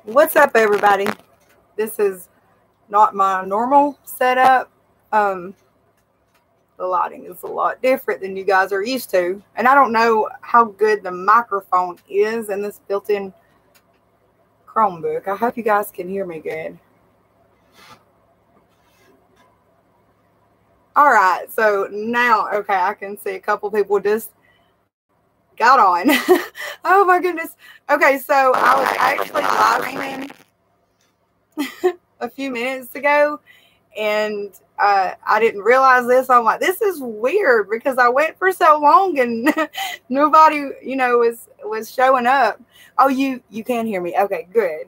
What's up, everybody? This is not my normal setup. The lighting is a lot different than you guys are used to. And I don't know how good the microphone is in this built-in Chromebook. I hope you guys can hear me good. All right, so now, okay, I can see a couple people just got on. Oh my goodness. Okay, so I was actually live streaming a few minutes ago, and I didn't realize this. I'm like, this is weird because I went for so long and nobody, was showing up. Oh, you can hear me. Okay, good.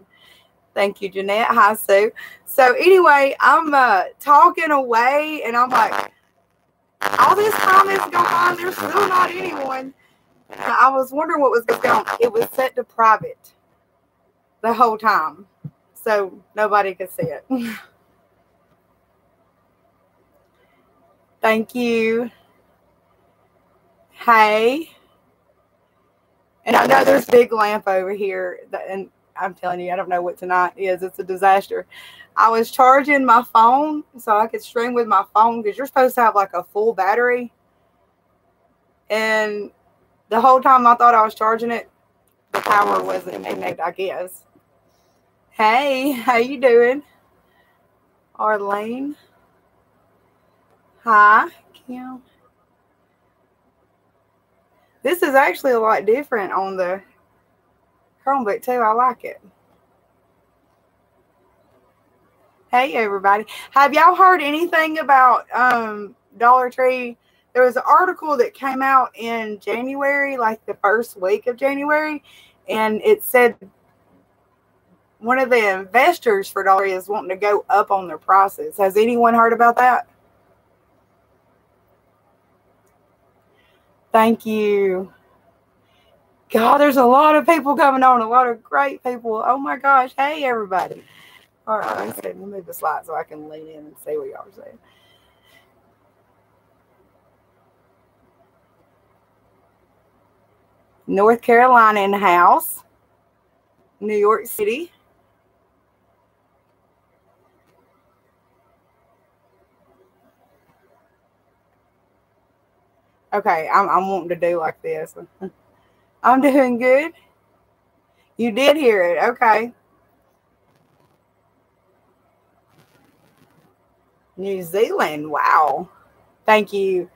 Thank you, Jeanette. Hi, Sue. So anyway, I'm talking away, and I'm like, all this time is going on. There's still not anyone. I was wondering what was going on. It was set to private the whole time, so nobody could see it. Thank you. Hey. And I know there's a big lamp over here, and I'm telling you, I don't know what tonight is. It's a disaster. I was charging my phone so I could stream with my phone because you're supposed to have like a full battery. And the whole time I thought I was charging it, the power wasn't connected, I guess. Hey, how you doing? Arlene. Hi, Kim. This is actually a lot different on the Chromebook too. I like it. Hey, everybody. Have y'all heard anything about Dollar Tree? There was an article that came out in January, like the first week of January, and it said one of the investors for Dollar Tree is wanting to go up on their prices. Has anyone heard about that? Thank you. God, there's a lot of people coming on, a lot of great people. Oh my gosh. Hey, everybody. All right, like I said, let me move the slide so I can lean in and see what y'all are saying. North Carolina in the house. New York City. Okay, I'm wanting to do like this. I'm doing good. You did hear it. Okay. New Zealand. Wow. Thank you.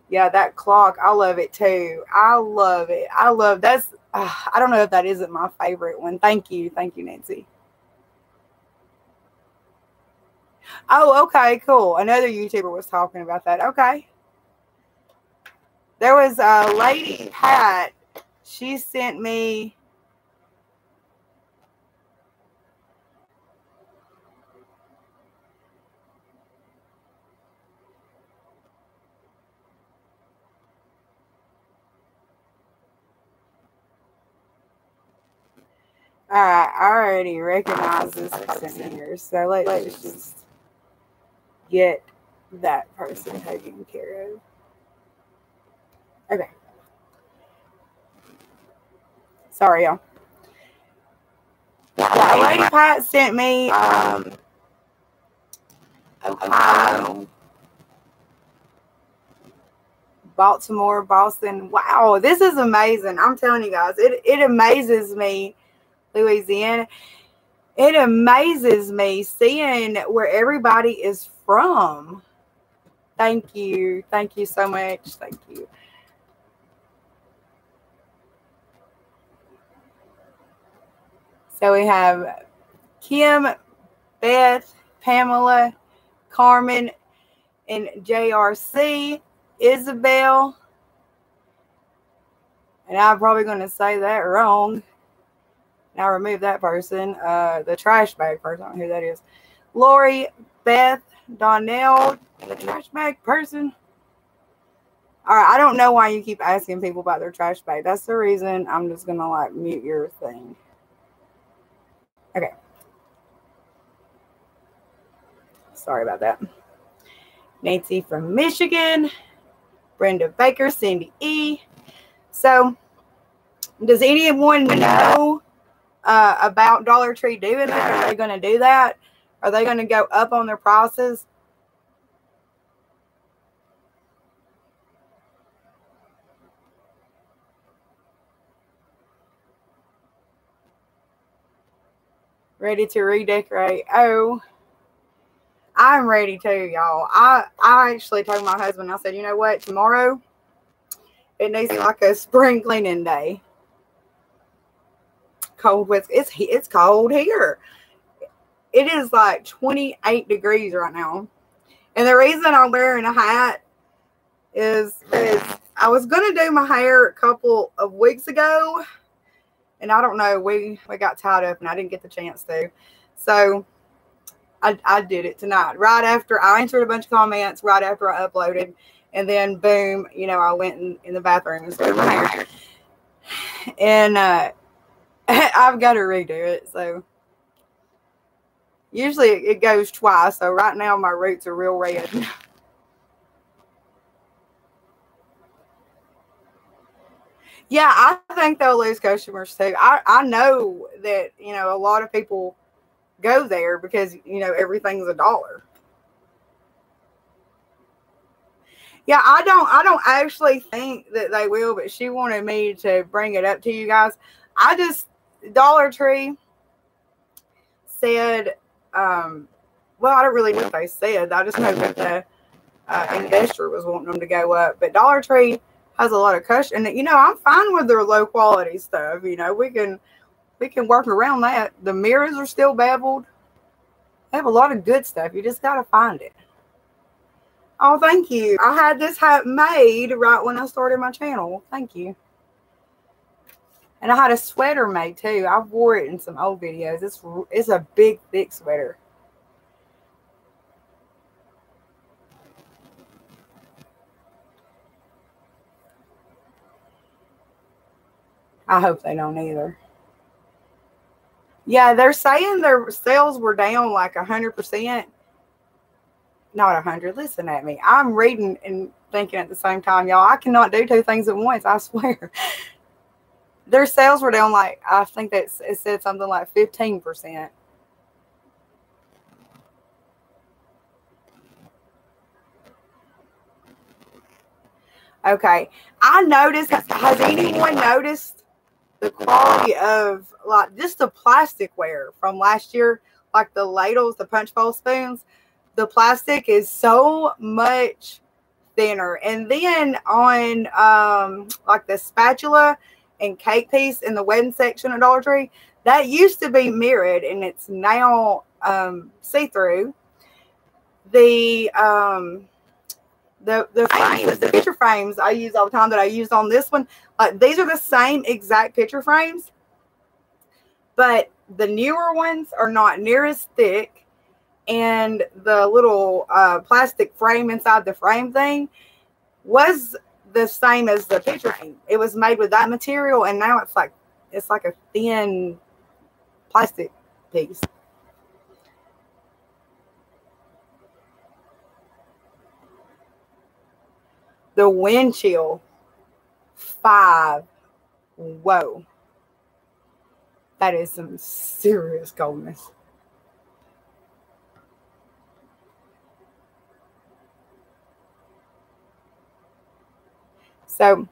Yeah, that clock. I love it too. I love it. That's. I don't know if that isn't my favorite one. Thank you. Thank you, Nancy. Oh, okay. Cool. Another YouTuber was talking about that. Okay. There was a lady, Pat. She sent me. All right, I already recognize this person here, so let's just get that person taken care of. Okay. Sorry, y'all. Yeah, Lady Pat sent me Ohio, Baltimore, Boston. Wow, this is amazing. I'm telling you guys, it amazes me, Louisiana. It amazes me seeing where everybody is from. Thank you. Thank you so much. Thank you. So we have Kim, Beth, Pamela, Carmen, and JRC, Isabel. And I'm probably going to say that wrong. Now remove that person. The trash bag person. I don't know who that is. Lori, Beth, Donnell, the trash bag person. All right, I don't know why you keep asking people about their trash bag. That's the reason I'm just going to like mute your thing. Okay. Sorry about that. Nancy from Michigan. Brenda Baker, Cindy E. So, does anyone know about Dollar Tree doing that? Are they going to do that? Are they going to go up on their prices? Ready to redecorate. Oh, I'm ready too, y'all. I actually told my husband, I said, you know what? Tomorrow, it needs like a spring cleaning day. Cold with it's cold here. It is like 28 degrees right now. And the reason I'm wearing a hat is I was going to do my hair a couple of weeks ago. And I don't know, we got tied up and I didn't get the chance to. So I did it tonight. Right after I answered a bunch of comments, right after I uploaded. And then boom, you know, I went in the bathroom and started my hair. And I've got to redo it. So usually it goes twice. So right now my roots are real red. Yeah, I think they'll lose customers too. I know that, you know, a lot of people go there because, you know, everything's $1. Yeah, I don't actually think that they will, but she wanted me to bring it up to you guys. Dollar Tree said, well, I don't really know what they said. I just know that the investor was wanting them to go up. But Dollar Tree has a lot of cushion. And, you know, I'm fine with their low quality stuff. You know, we can work around that. The mirrors are still beveled. They have a lot of good stuff. You just got to find it. Oh, thank you. I had this hat made right when I started my channel. Thank you. And I had a sweater made too. I wore it in some old videos. It's a big, thick sweater. I hope they don't either. Yeah, they're saying their sales were down like 100%. Not 100. Listen at me. I'm reading and thinking at the same time, y'all. I cannot do two things at once. I swear. Their sales were down like, I think that it said something like 15%. Okay. I noticed, has anyone noticed the quality of like just the plasticware from last year? Like the ladles, the punch bowl spoons, the plastic is so much thinner. And then on like the spatula and cake piece in the wedding section of Dollar Tree, that used to be mirrored and it's now see-through. The frames, the picture frames I use all the time that I used on this one, these are the same exact picture frames, but the newer ones are not near as thick, and the little plastic frame inside the frame thing was the same as the picture frame. It was made with that material, and now it's like a thin plastic piece. The wind chill 5. Whoa. That is some serious coldness. So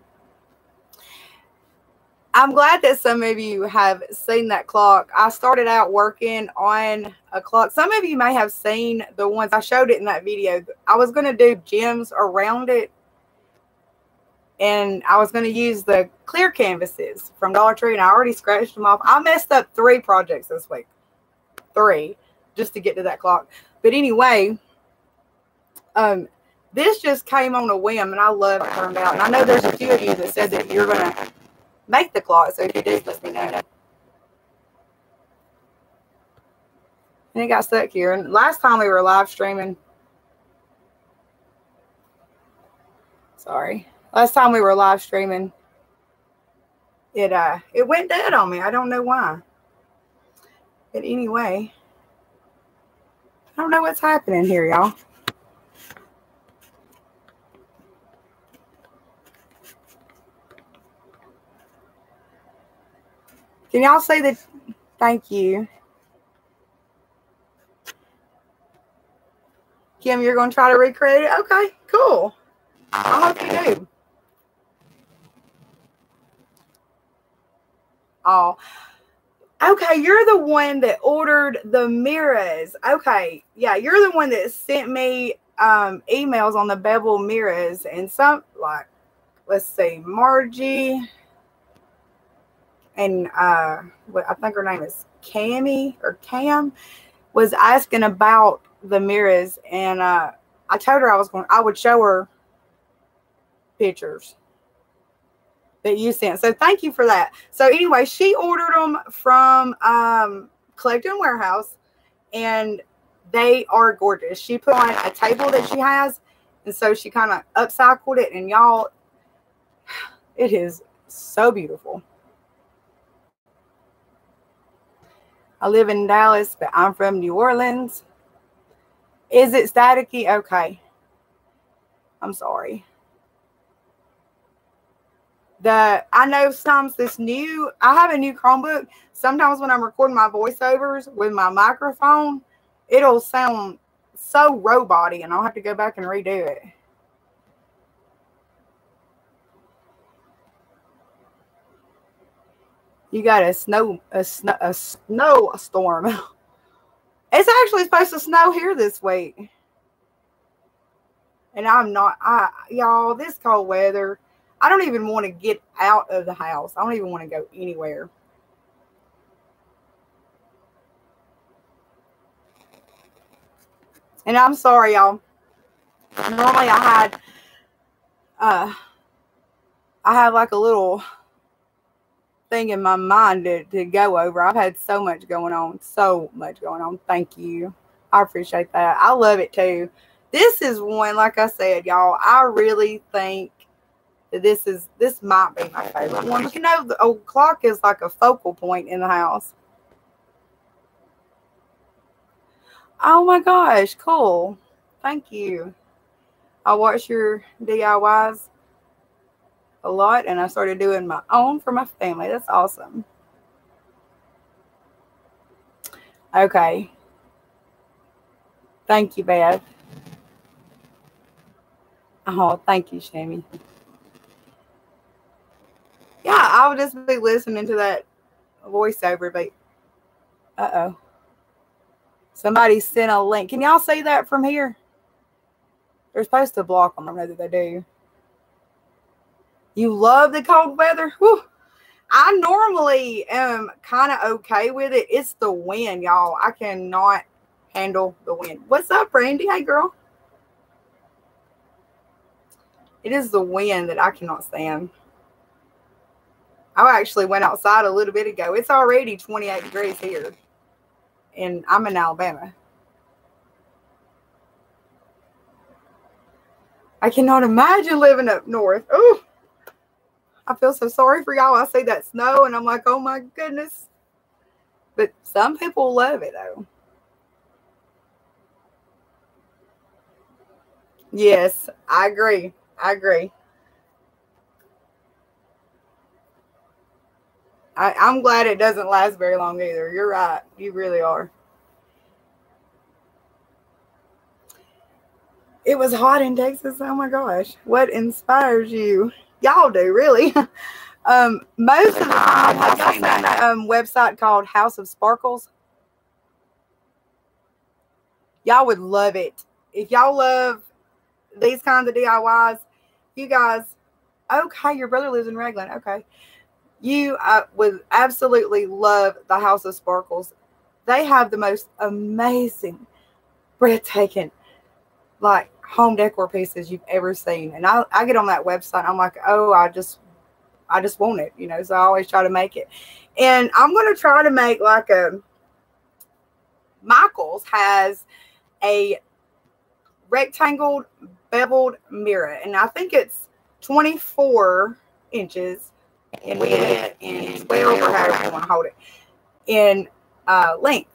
I'm glad that some of you have seen that clock. I started out working on a clock. Some of you may have seen the ones I showed it in that video. I was going to do gems around it, and I was going to use the clear canvases from Dollar Tree, and I already scratched them off. I messed up 3 projects this week. 3, just to get to that clock. But anyway, this just came on a whim, and I love it turned out. And I know there's a few of you that said that you're going to make the clock, so if you do, let me know. And it got stuck here. And last time we were live streaming, last time we were live streaming, it went dead on me. I don't know why. But anyway, I don't know what's happening here, y'all. Can y'all see that? Thank you. Kim, you're going to try to recreate it? Okay, cool. I hope you do. Oh, okay. You're the one that ordered the mirrors. Okay. Yeah, you're the one that sent me emails on the bevel mirrors and some, like, let's see, Margie and what I think her name is Cammy or Cam was asking about the mirrors, and I told her I would show her pictures that you sent. So thank you for that. So anyway, she ordered them from Collecting Warehouse, and they are gorgeous. She put on a table that she has, and so she kind of upcycled it, and y'all, it is so beautiful. I live in Dallas, but I'm from New Orleans. Is it staticky? Okay. I'm sorry. I know sometimes I have a new Chromebook. Sometimes when I'm recording my voiceovers with my microphone, it'll sound so robot-y, and I'll have to go back and redo it. You got a snowstorm. It's actually supposed to snow here this week. And y'all, this cold weather, I don't even want to get out of the house. I don't even want to go anywhere. And I'm sorry, y'all. Normally I have like a little thing in my mind to go over. I've had so much going on. Thank you. I appreciate that. I love it too. This is one, like I said, y'all, I really think that this might be my favorite one. You know, the old clock is like a focal point in the house. Oh my gosh, cool. Thank you. I watch your DIYs a lot, and I started doing my own for my family. That's awesome. Okay. Thank you, Beth. Oh, thank you, Shammy. Yeah, I'll just be listening to that voiceover, but uh-oh. Somebody sent a link. Can y'all see that from here? They're supposed to block them. I know that they do. You love the cold weather? Whew. I normally am kind of okay with it. It's the wind, y'all. I cannot handle the wind. What's up, Randy? Hey, girl. It is the wind that I cannot stand. I actually went outside a little bit ago. It's already 28 degrees here. And I'm in Alabama. I cannot imagine living up north. Oh, I feel so sorry for y'all. I see that snow and I'm like, oh my goodness. But some people love it though. Yes, I agree. I'm glad it doesn't last very long either. You're right. You really are. It was hot in Texas. Oh my gosh. What inspires you? Y'all do, really. Most of the time, have y'all seen that website called House of Sparkles? Y'all would love it. If y'all love these kinds of DIYs, you guys, okay, your brother lives in Raglan. Okay. You would absolutely love the House of Sparkles. They have the most amazing, breathtaking, like home decor pieces you've ever seen. And I get on that website. I'm like, oh, I just want it, you know. So I always try to make it. And I'm going to try to make like Michael's has a rectangled beveled mirror. And I think it's 24 inches in width and 12 or however you want to hold it in length.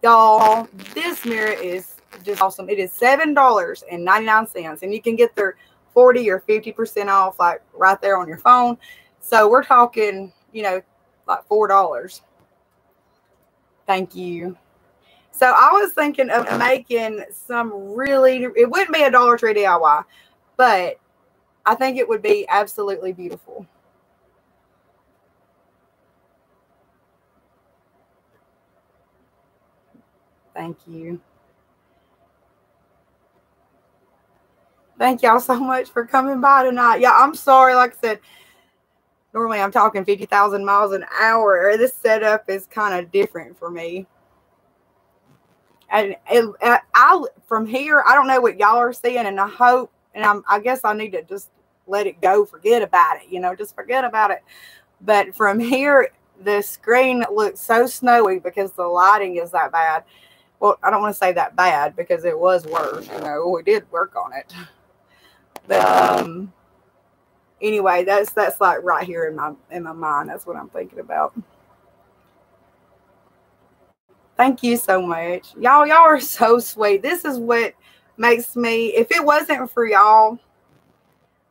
Y'all, this mirror is just awesome. It is $7.99, and you can get their 40 or 50% off like right there on your phone. So we're talking, you know, like $4. Thank you. So I was thinking of making some really, it wouldn't be a Dollar Tree DIY, but I think it would be absolutely beautiful. Thank you. Thank y'all so much for coming by tonight. Yeah, I'm sorry. Like I said, normally I'm talking 50,000 miles an hour. This setup is kind of different for me. And from here, I don't know what y'all are seeing, and I hope, and I guess I need to just let it go, forget about it, just forget about it. But from here, the screen looks so snowy because the lighting is that bad. Well, I don't want to say that bad because it was worse. We did work on it. But anyway, that's like right here in my mind. That's what I'm thinking about. Thank you so much. Y'all are so sweet. This is what makes me, if it wasn't for y'all,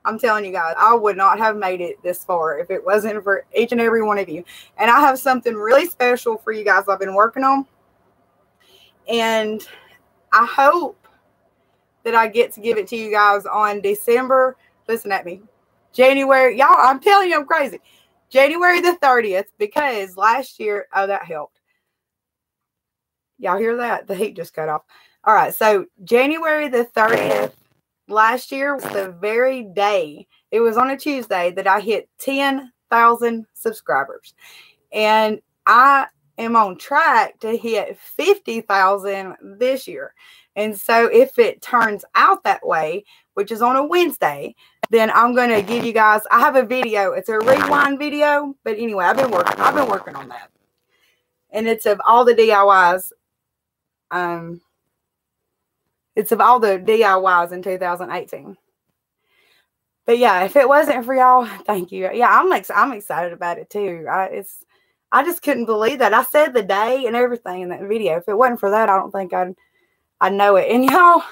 I'm telling you guys, I would not have made it this far if it wasn't for each and every one of you. And I have something really special for you guys I've been working on. And I hope that I get to give it to you guys on December. Listen at me. January. Y'all, I'm telling you, I'm crazy. January the 30th, because last year, oh, that helped. Y'all hear that? The heat just cut off. All right. So January the 30th last year was the very day. It was on a Tuesday that I hit 10,000 subscribers. And I am on track to hit 50,000 this year. And so if it turns out that way, which is on a Wednesday, then I'm going to give you guys, I have a video. It's a rewind video. But anyway, I've been working on that. And it's of all the DIYs. It's of all the DIYs in 2018. But yeah, if it wasn't for y'all, thank you. Yeah, I'm excited about it too. I just couldn't believe that. I said the day and everything in that video. If it wasn't for that, I don't think I'd know it. And y'all,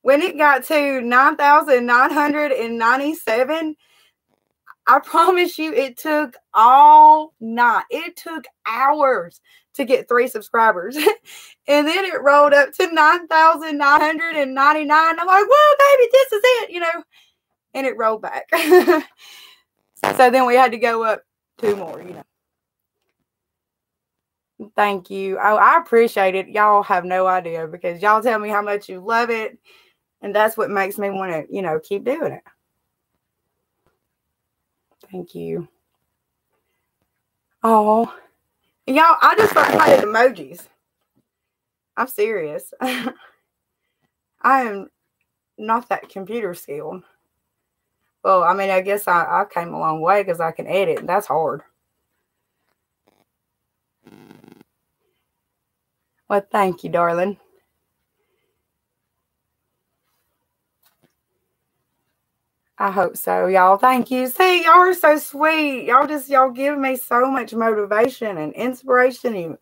when it got to 9,997, I promise you, it took all night. It took hours to get 3 subscribers. And then it rolled up to 9,999. I'm like, whoa, baby, this is it, and it rolled back. So then we had to go up 2 more, Thank you. Oh, I appreciate it. Y'all have no idea because y'all tell me how much you love it. And that's what makes me want to, keep doing it. Thank you. Oh, y'all, I just started playing emojis. I'm serious. I am not that computer skilled. Well, I mean, I guess I came a long way because I can edit, and that's hard. Well, thank you, darling. I hope so, y'all. Thank you. See, y'all are so sweet. Y'all give me so much motivation and inspiration.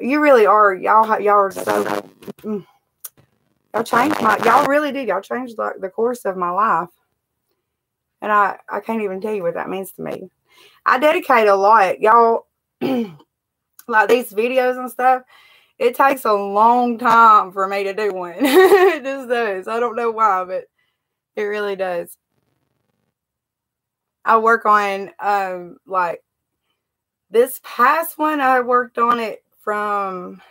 You really are. Y'all are so. Y'all changed y'all really did. Y'all changed the course of my life. And I can't even tell you what that means to me. I dedicate a lot. Y'all, like these videos and stuff, it takes a long time for me to do one. It just does. I don't know why, but it really does. I work on, like, this past one, I worked on it from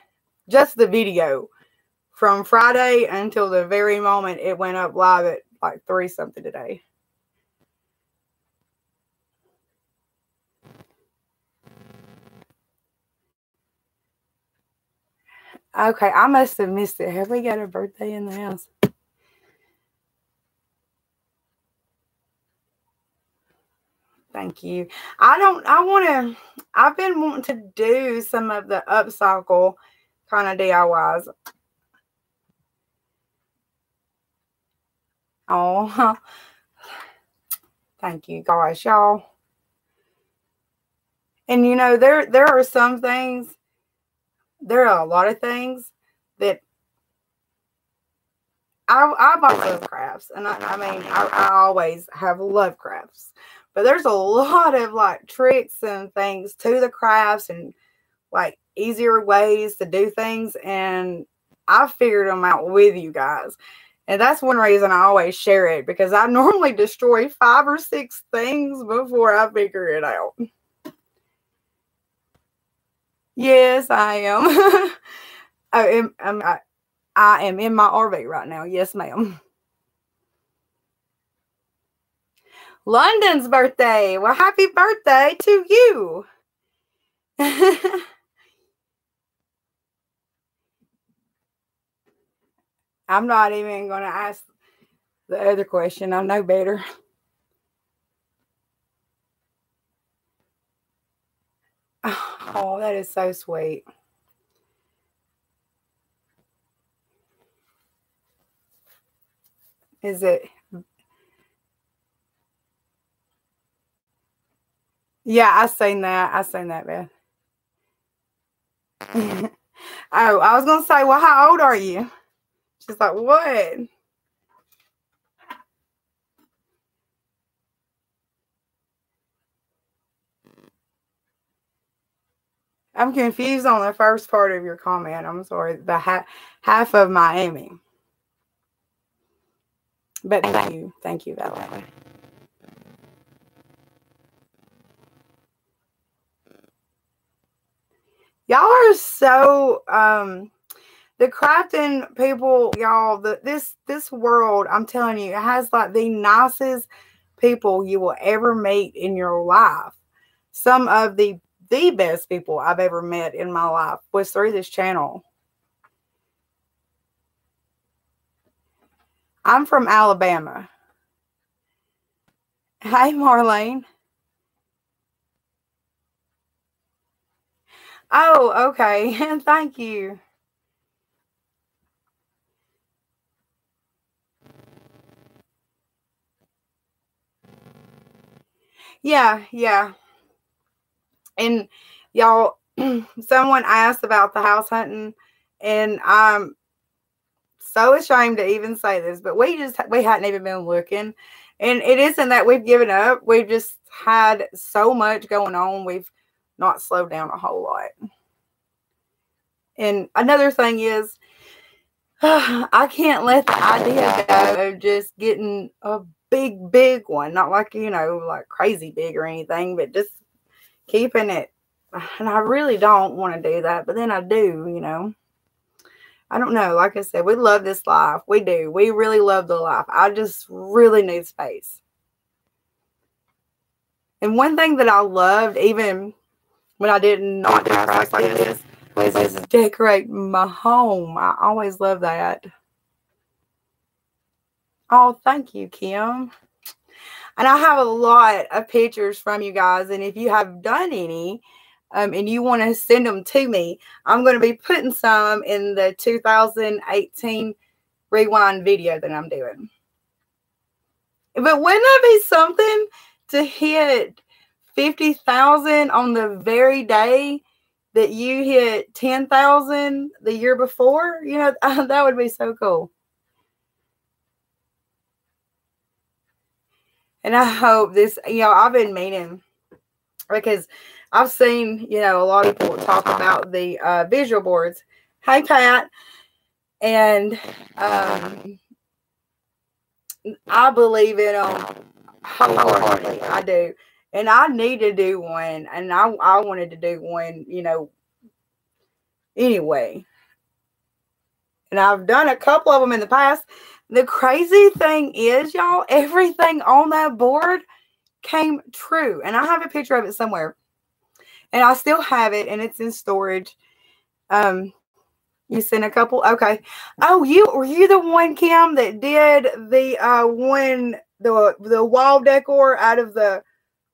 just the video. From Friday until the very moment it went up live at like 3 something today. Okay, I must have missed it. Have we got a birthday in the house? Thank you. I've been wanting to do some of the upcycle kind of DIYs. Oh, thank you, gosh, y'all. And there are some things, there are a lot of things that I love crafts, and I always have loved crafts, but there's a lot of like tricks and things to the crafts and like easier ways to do things, and I figured them out with you guys. And that's one reason I always share it, because I normally destroy 5 or 6 things before I figure it out. Yes, I am. I am in my RV right now. Yes, ma'am. London's birthday. Well, happy birthday to you. I'm not even going to ask the other question. I know better. Oh, that is so sweet. Is it? Yeah, I seen that. I seen that, Beth. Oh, I was going to say, well, how old are you? She's like, what? I'm confused on the first part of your comment. I'm sorry. The half of Miami. But thank you. Thank you, Valerie. Y'all are so the crafting people, y'all, this world, I'm telling you, it has like the nicest people you will ever meet in your life. Some of the best people I've ever met in my life was through this channel. I'm from Alabama. Hey, Marlene. Oh, okay. Thank you. Yeah, yeah. And y'all, someone asked about the house hunting, and I'm so ashamed to even say this, but we hadn't even been looking. And it isn't that we've given up. We've just had so much going on. We've not slowed down a whole lot. And another thing is, I can't let the idea go of just getting a big one. Not like, like crazy big or anything, but just keeping it. And I really don't want to do that, but then I do. I don't know. Like I said, we love this life. We do. We really love the life. I just really need space. And one thing that I loved, even when I did not do crafts like this, was decorate my home. I always love that. Oh, thank you, Kim. And I have a lot of pictures from you guys. And if you have done any, and you want to send them to me, I'm going to be putting some in the 2018 rewind video that I'm doing. But wouldn't that be something to hit 50,000 on the very day that you hit 10,000 the year before? That would be so cool. And I hope this, I've been meaning, because I've seen, a lot of people talk about the visual boards. Hey, Pat. And I believe in them wholeheartedly. I do. And I need to do one. And I wanted to do one, anyway. And I've done a couple of them in the past. The crazy thing is, y'all, everything on that board came true. And I have a picture of it somewhere. And I still have it, and it's in storage. You sent a couple? Okay. Oh, were you the one, Kim, that did the wall decor out of the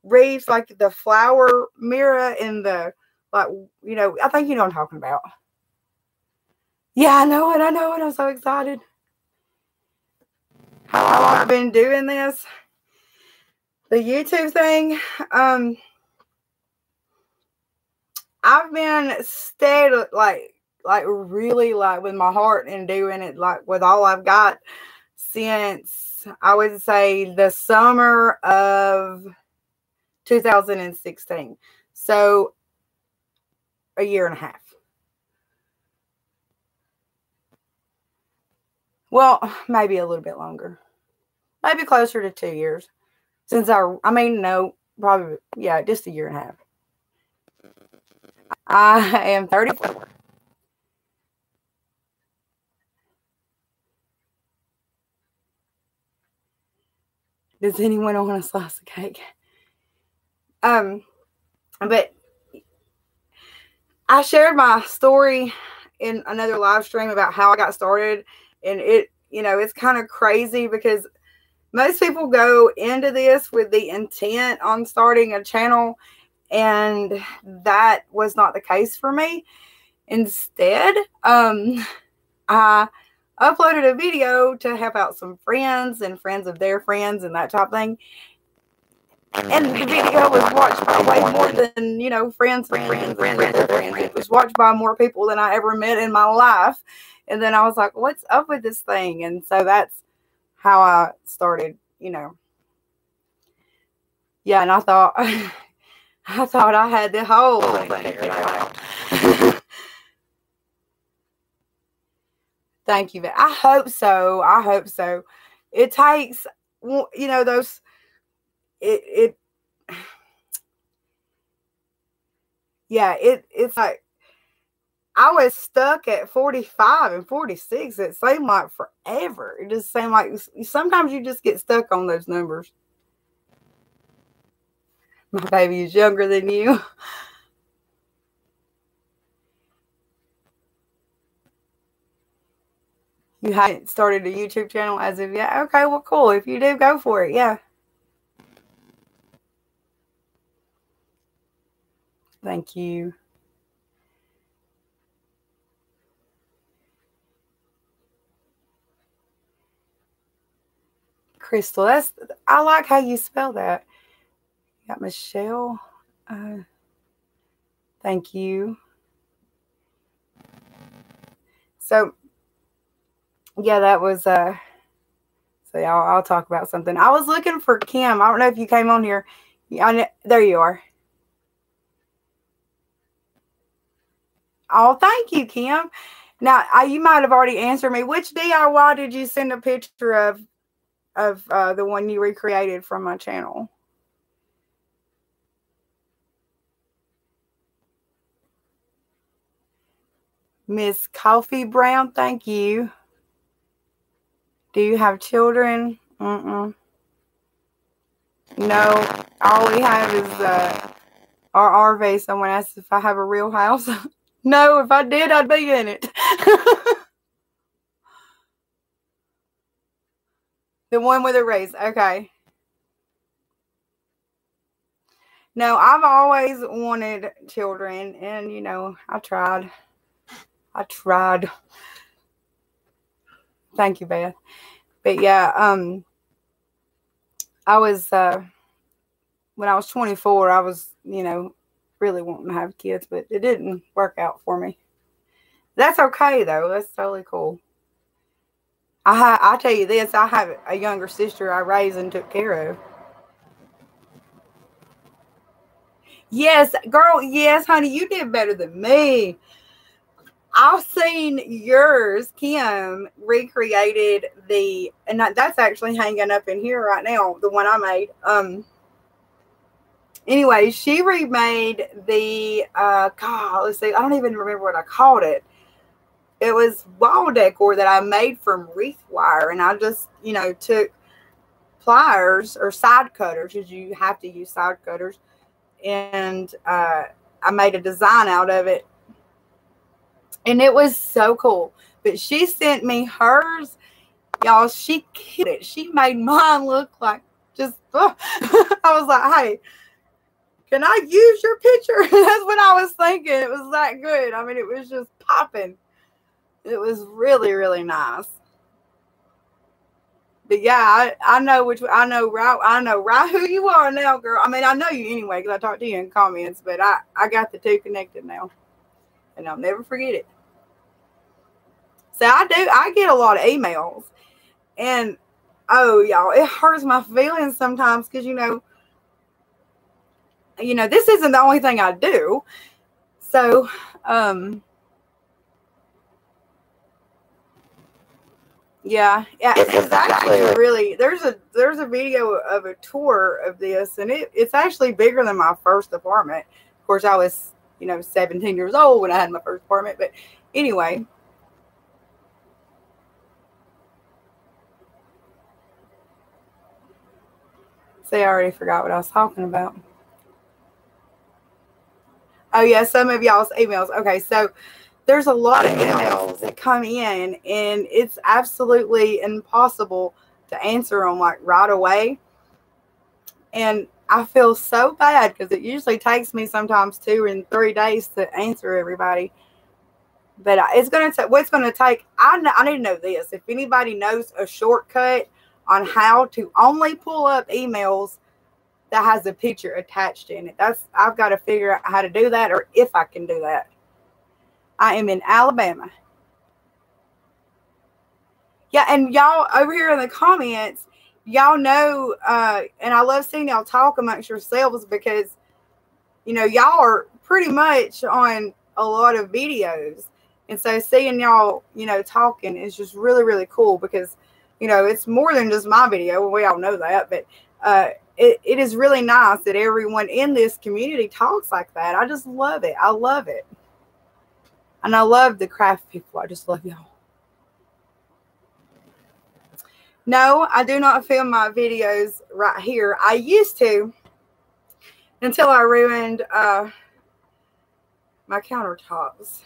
reefs, like the flower mirror and I think you know what I'm talking about. Yeah, I know it. I'm so excited. How long I've been doing this? The YouTube thing. I've been steady, like really, like with my heart and doing it, like with all I've got, since I would say the summer of 2016. So a year and a half. Well, maybe a little bit longer. Maybe closer to 2 years. Since no, probably, yeah, just a year and a half. I am 34. Does anyone want a slice of cake? But I shared my story in another live stream about how I got started, and it's kind of crazy because most people go into this with the intent on starting a channel, and that was not the case for me. Instead, I uploaded a video to help out some friends and friends of their friends and that type of thing. And the video was watched by way more than, friends. It was watched by more people than I ever met in my life. And then I was like, what's up with this thing? And so that's how I started, Yeah, and I thought I had the whole thing figured out. Thank you. I hope so. It takes, those, it's like, I was stuck at 45 and 46. It seemed like forever. It just seemed like sometimes you just get stuck on those numbers. My baby is younger than you. You haven't started a YouTube channel as of yet? Okay, well, cool. If you do, go for it. Yeah. Thank you. Crystal, I like how you spell that. You got Michelle. Thank you. So, yeah, that was, so yeah, I'll talk about something. I was looking for Kim. I don't know if you came on here. There you are. Oh, thank you, Kim. Now, you might have already answered me. Which DIY did you send a picture of the one you recreated from my channel? Miss Coffee Brown, thank you. Do you have children? No. All we have is our RV. Someone asked if I have a real house. No, if I did, I'd be in it. The one with a race. Okay. No, I've always wanted children, and I tried. Thank you, Beth. But yeah, I was when I was 24, I was, really wanting to have kids, but it didn't work out for me. That's okay though. That's totally cool. I tell you this, I have a younger sister I raised and took care of. Yes, girl. Yes, honey, you did better than me. I've seen yours, Kim, recreated and that's actually hanging up in here right now, the one I made. Anyway, she remade the, God, let's see, I don't even remember what I called it. It was wall decor that I made from wreath wire, and I just, took pliers or side cutters, because you have to use side cutters, and I made a design out of it. And it was so cool. But she sent me hers. Y'all, she killed it. She made mine look like just, I was like, hey, can I use your picture? That's what I was thinking. It was that good. I mean, it was just popping. It was really, really nice. But yeah, I know right who you are now, girl. I mean, I know you anyway because I talked to you in comments, but I got the two connected now. And I'll never forget it. So I get a lot of emails. And, oh, y'all, it hurts my feelings sometimes because, this isn't the only thing I do. So, yeah, it's actually really, there's a video of a tour of this, and it's actually bigger than my first apartment. Of course, I was, 17 years old when I had my first apartment, but anyway. See, I already forgot what I was talking about. Oh yeah, some of y'all's emails. Okay, so there's a lot of emails that come in, and it's absolutely impossible to answer them like right away. And I feel so bad because it usually takes me sometimes 2 and 3 days to answer everybody. But it's going to take, what's going to take, I need to know this. If anybody knows a shortcut on how to only pull up emails that has a picture attached in it, I've got to figure out how to do that, or if I can do that. I am in Alabama. Yeah, and y'all over here in the comments, y'all know, and I love seeing y'all talk amongst yourselves because, y'all are pretty much on a lot of videos. And so seeing y'all, talking is just really, really cool because, it's more than just my video. We all know that. But it is really nice that everyone in this community talks like that. I just love it. I love it. And I love the craft people. I just love y'all. No, I do not film my videos right here. I used to until I ruined my countertops.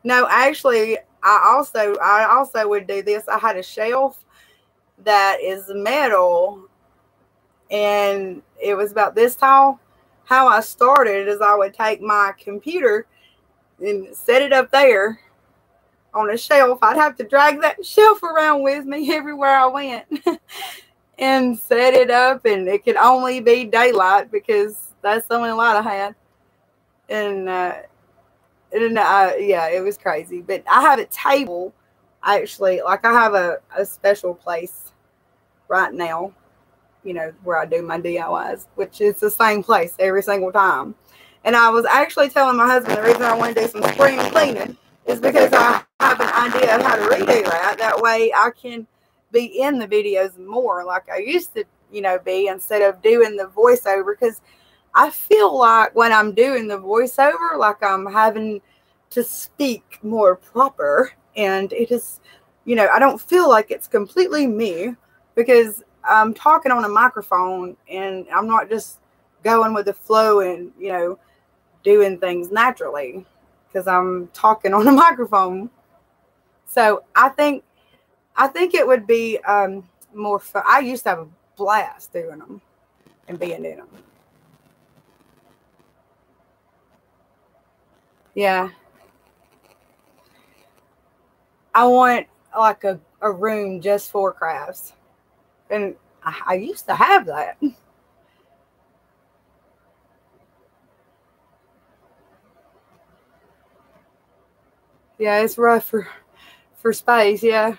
No, actually, I also would do this. I had a shelf that is metal, and it was about this tall. How I started is I would take my computer and set it up there on a shelf. I'd have to drag that shelf around with me everywhere I went and set it up, and it could only be daylight because that's the only light I had. And yeah, it was crazy. But I have a table, actually. Like, I have a special place right now, where I do my DIYs, which is the same place every single time. And I was actually telling my husband the reason I want to do some spring cleaning is because I have an idea of how to redo that. That way I can be in the videos more like I used to, be, instead of doing the voiceover. Because I feel like when I'm doing the voiceover, like I'm having to speak more proper. And it is, I don't feel like it's completely me because I'm talking on a microphone and I'm not just going with the flow and, doing things naturally because I'm talking on a microphone. So I think it would be more fun. I used to have a blast doing them and being in them. Yeah. I want like a room just for crafts. And I used to have that. Yeah, it's rough for space, yeah.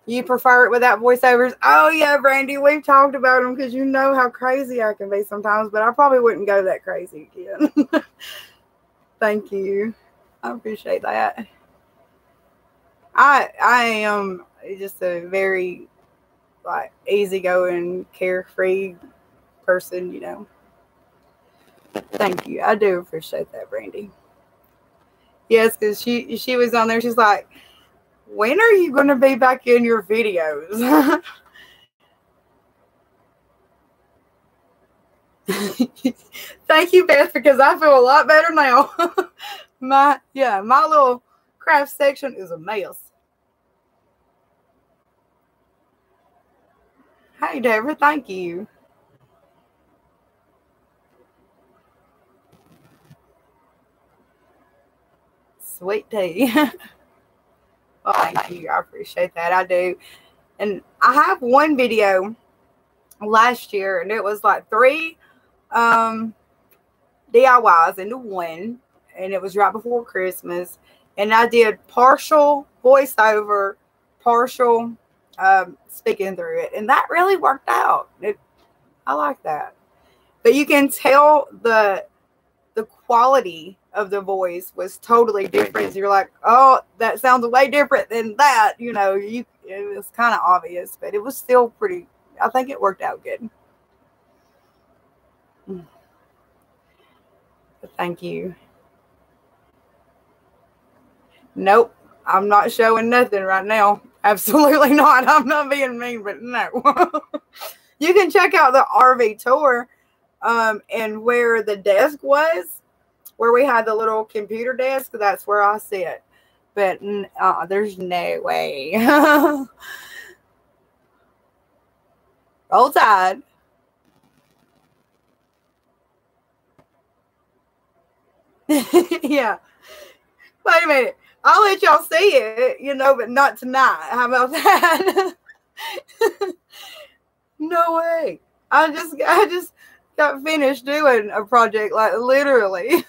You prefer it without voiceovers? Oh, yeah, Brandy, we've talked about them because you know how crazy I can be sometimes, but I probably wouldn't go that crazy again. Thank you. I appreciate that. I am just a very, like, easygoing, carefree person, Thank you. I do appreciate that, Brandy. Yes, because she was on there. She's like, when are you going to be back in your videos? Thank you, Beth, because I feel a lot better now. my little craft section is a mess. Hey, Deborah, thank you. Sweet tea. Well, thank you. I appreciate that. I do. And I have one video last year, and it was like 3 DIYs into one, and it was right before Christmas. And I did partial voiceover, partial speaking through it, and that really worked out. I like that. But you can tell the quality of the voice was totally different. So you're like, oh, that sounds way different than that. You know, it was kind of obvious, but it was still pretty, I think it worked out good. But thank you. Nope, I'm not showing nothing right now. Absolutely not. I'm not being mean, but no. You can check out the RV tour and where the desk was, where we had the little computer desk. That's where I sit. But there's no way. Roll Tide. Yeah. Wait a minute. I'll let y'all see it, you know, but not tonight. How about that? No way. I just got finished doing a project, like literally.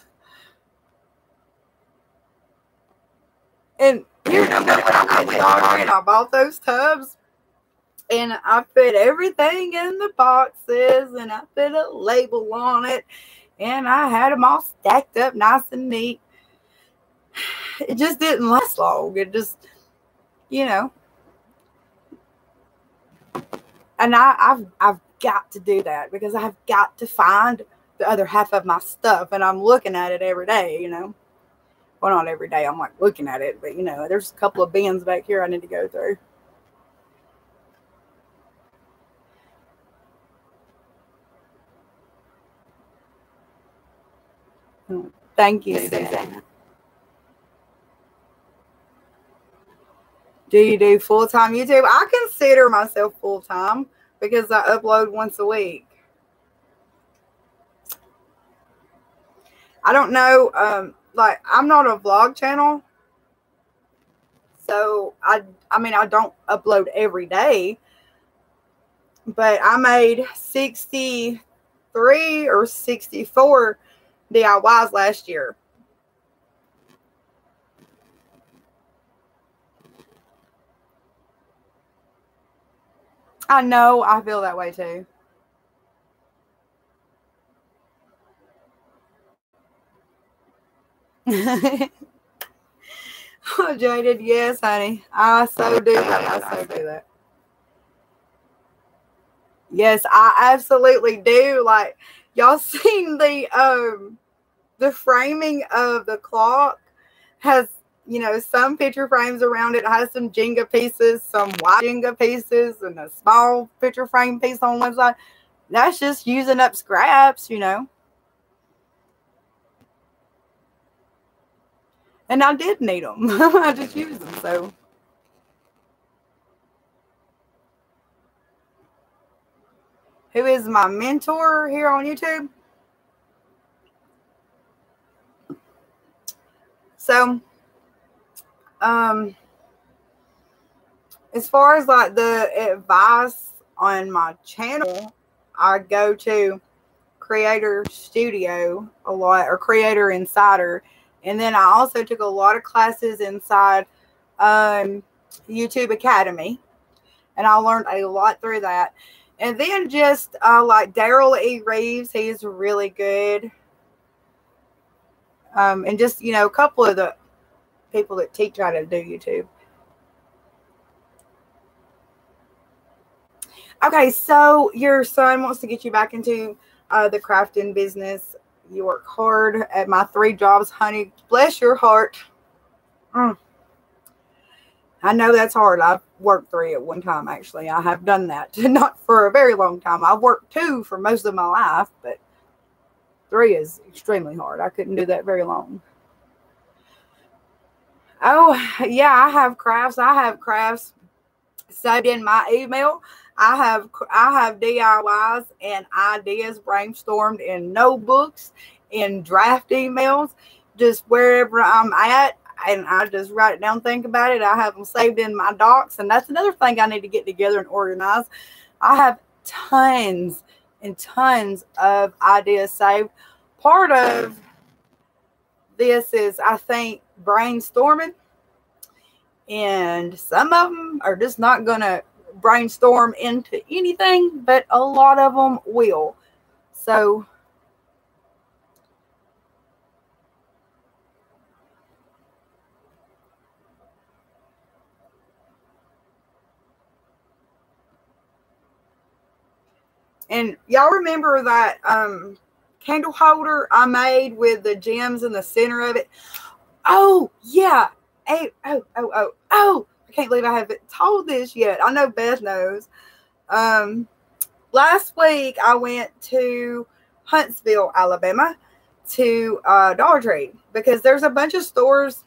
And you know what I bought those tubs and I put everything in the boxes and I put a label on it and I had them all stacked up nice and neat. It just didn't last long. It just, you know. And I've got to do that because I've got to find the other half of my stuff, and I'm looking at it every day, you know. Well, not every day I'm like looking at it, but you know, there's a couple of bins back here I need to go through. Thank you, Susan. Do you do full-time YouTube? I consider myself full-time because I upload once a week. I don't know, like I'm not a vlog channel. So I mean I don't upload every day. But I made 63 or 64 DIYs last year. I know, I feel that way too. Oh, Jaded, yes, honey. I so do that. I so do that. Yes, I absolutely do. Like, y'all seen the framing of the clock has, you know, some picture frames around it, has some Jenga pieces, some white Jenga pieces, and a small picture frame piece on one side. That's just using up scraps, you know. And I did need them. I just used them, so. Who is my mentor here on YouTube? So, as far as like the advice on my channel, I go to Creator Studio a lot, or Creator Insider. And then I also took a lot of classes inside YouTube Academy. And I learned a lot through that. And then just like Daryl E. Reeves, he's really good. And just, you know, a couple of the people that teach how to do YouTube. Okay, so your son wants to get you back into the crafting business. You work hard at my 3 jobs, honey. Bless your heart. I know that's hard. I've worked 3 at one time, actually. I have done that. Not for a very long time. I've worked 2 for most of my life, but 3 is extremely hard. I couldn't do that very long. Oh, yeah, I have crafts. I have crafts saved in my email. I have DIYs and ideas brainstormed in notebooks, in draft emails, just wherever I'm at, and I just write it down, think about it. I have them saved in my docs, and that's another thing I need to get together and organize. I have tons and tons of ideas saved. Part of this is, I think, brainstorming, and some of them are just not going to brainstorm into anything, but a lot of them will. So and y'all remember that candle holder I made with the gems in the center of it? Oh, yeah. I can't believe I haven't told this yet. I know Beth knows. Last week I went to Huntsville, Alabama to Dollar Tree because there's a bunch of stores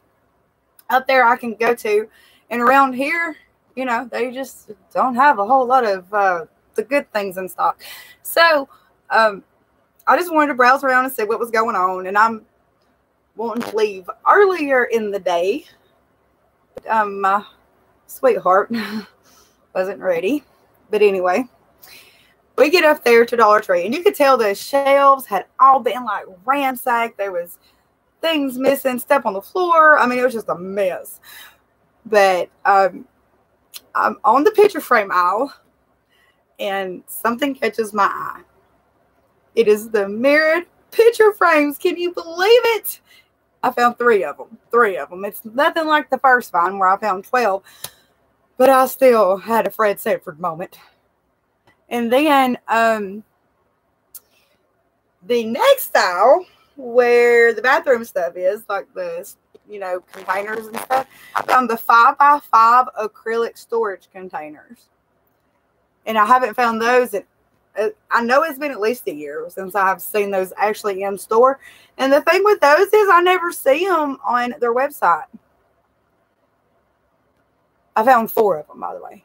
up there I can go to. And around here, you know, they just don't have a whole lot of the good things in stock. So I just wanted to browse around and see what was going on. And I'm wanting to leave earlier in the day. But, my sweetheart wasn't ready. But anyway, we get up there to Dollar Tree. And you could tell the shelves had all been like ransacked. There was things missing, stuff on the floor. I mean, it was just a mess. But I'm on the picture frame aisle. And something catches my eye. It is the mirrored picture frames. Can you believe it? I found 3 of them. 3 of them. It's nothing like the first find where I found 12. But I still had a Fred Sanford moment. And then the next aisle where the bathroom stuff is, like the, you know, containers and stuff, I found the 5x5 acrylic storage containers. And I haven't found those. I know it's been at least a year since I've seen those actually in store. And the thing with those is I never see them on their website. I found 4 of them, by the way.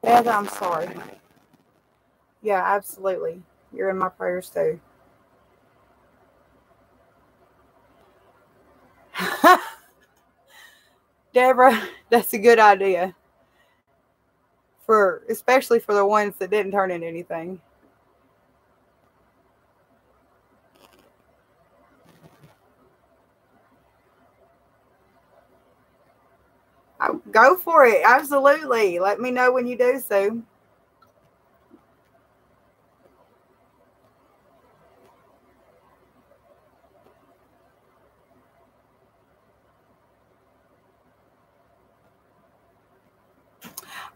Beth, I'm sorry. Yeah, absolutely. You're in my prayers too. Deborah, that's a good idea. Especially for the ones that didn't turn into anything. Go for it. Absolutely. Let me know when you do so.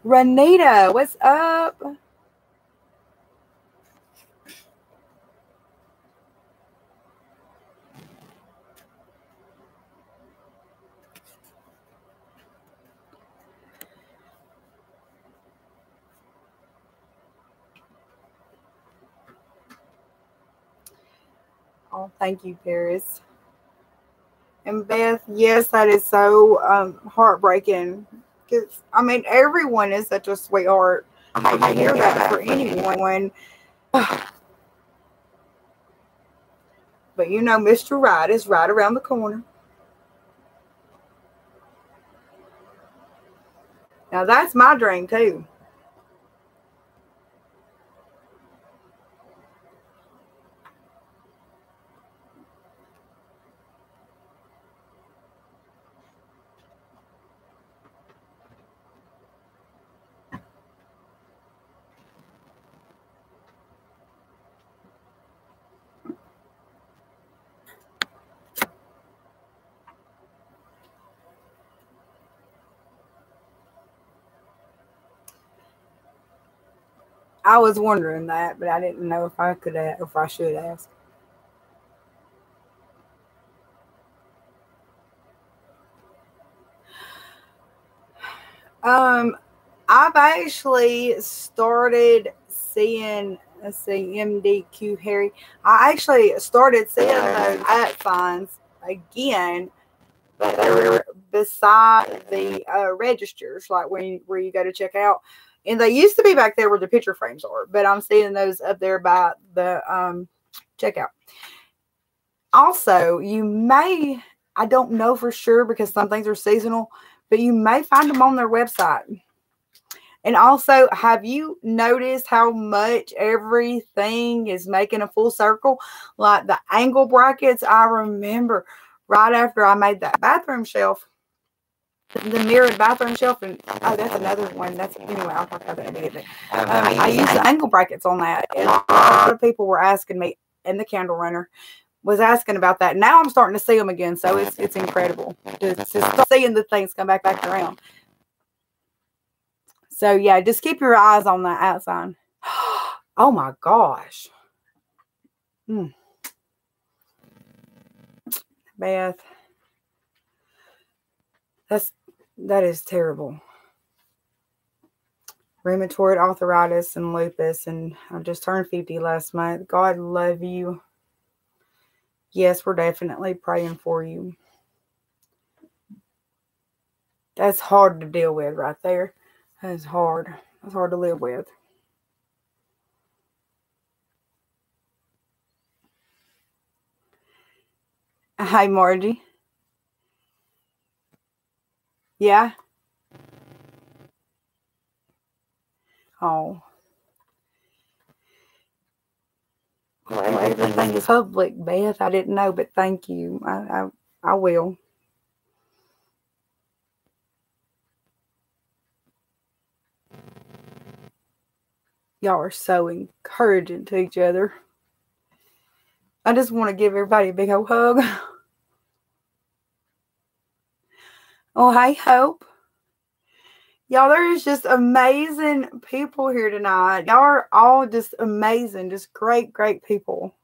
Renita, what's up? Oh, thank you, Paris. And Beth, yes, that is so heartbreaking. Because, I mean, everyone is such a sweetheart. I hate to hear that for anyone. But you know, Mr. Right is right around the corner. Now, that's my dream, too. I was wondering that, but I didn't know if I could, if I should ask. I've actually started seeing, let's see, MDQ Harry. I actually started seeing those at signs again, but they're beside the registers, like where you go to check out. And they used to be back there where the picture frames are, but I'm seeing those up there by the checkout. Also, you may, I don't know for sure because some things are seasonal, but you may find them on their website. And also, have you noticed how much everything is making a full circle? Like the angle brackets, I remember right after I made that bathroom shelf, the mirrored bathroom shelf, and oh, that's another one. That's anyway. I'll talk about that in a minute. I used the angle brackets on that, and a lot of people were asking me, and the candle runner was asking about that. Now I'm starting to see them again, so it's incredible to start seeing the things come back around. So yeah, just keep your eyes on that outside. Oh my gosh, Beth, that is terrible. Rheumatoid arthritis and lupus, and I just turned 50 last month. God love you. Yes, we're definitely praying for you. That's hard to deal with right there. That's hard. That's hard to live with. Hi, Margie. Yeah? Oh. Well, everything is public, Beth. I didn't know, but thank you. I will. Y'all are so encouraging to each other. I just want to give everybody a big old hug. Oh, hey, Hope. Y'all, there is just amazing people here tonight. Y'all are all just amazing. Just great, great people.